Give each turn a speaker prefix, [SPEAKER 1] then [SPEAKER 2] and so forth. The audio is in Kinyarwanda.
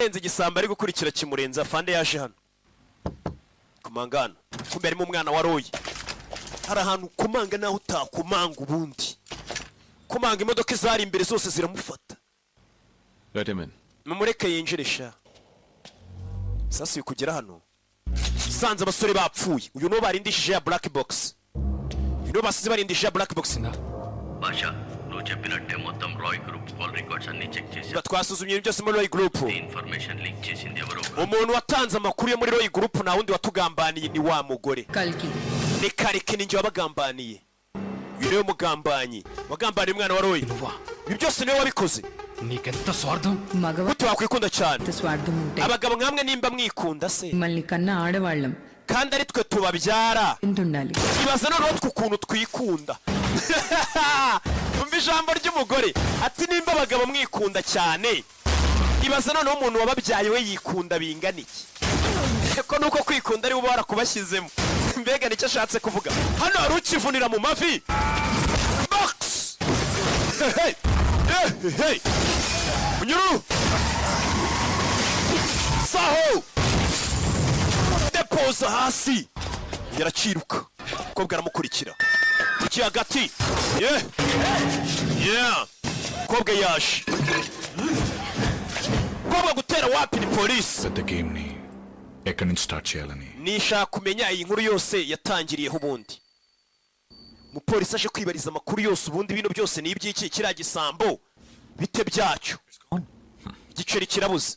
[SPEAKER 1] ikirenze igisambo ari gukurikira kimurenza afande yaje hano kumangana kumbe arimo umwana wa Roy hari ahantu kumanga naho utakumanga ubundi kumanga imodoka zari imbere zose ziramufata
[SPEAKER 2] Let him in.
[SPEAKER 1] mumureke yinjirisha sasa kugera hano sanze abasore bapfuye uyu no barindishije ya black box uyu no basize barindishije ya black box na
[SPEAKER 3] Basha నువ్వు చెప్పినట్టే మొత్తం Roy group call records అన్ని చెక్ చేశాను
[SPEAKER 1] twasuzumye ibintu byose muri Roy Group
[SPEAKER 3] information leak చేసింది ఎవరో
[SPEAKER 1] umuntu watanze amakuru yo muri Roy Group na wundi watugambaniye ni wa mugore
[SPEAKER 4] Kalki
[SPEAKER 1] ni Karike ninjye wabagambaniye uyu niwe mugambanyi wagambaniye umwana wa Roy ibi byose niwe wabikoze
[SPEAKER 2] నీకెంత స్వార్థం
[SPEAKER 4] మగవ
[SPEAKER 1] gute wakwikunda cyane
[SPEAKER 4] స్వార్థం ఉంటే
[SPEAKER 1] abagabo nkamwe nimba mwikunda se
[SPEAKER 4] మిమ్మల్ని కన్నా ఆడవాళ్ళం
[SPEAKER 1] kandi ari twe tubabyara
[SPEAKER 4] ఎంత ఉండాలి
[SPEAKER 1] ibaza noneho tw'ukuntu twikunda umva ijambo ry'umugore ati nimba abagabo mwikunda cyane ibaza noneho umuntu wababyaye we yikunda bingana iki ko nuko kwikunda ari uba warakubashyizemo mbega nicyo ashatse kuvuga hano hari ukivunira mu mavi box hey hey unyuru saho depoza hasi yaraciruka kobwa aramukurikira iki hagati kobwa yaje kobwa gutera wapi ni polisi
[SPEAKER 5] పెద్ద గేమ్ ని ఎక్కడి నుంచి స్టార్ట్ చేయాలని
[SPEAKER 1] nishaka kumenya iyi nkuru yose yatangiriyeho ubundi mupolisi aje kwibariza amakuru yose ubundi bino byose ni iby'iki kiriya gisambo bite byacyo igiceri kirabuze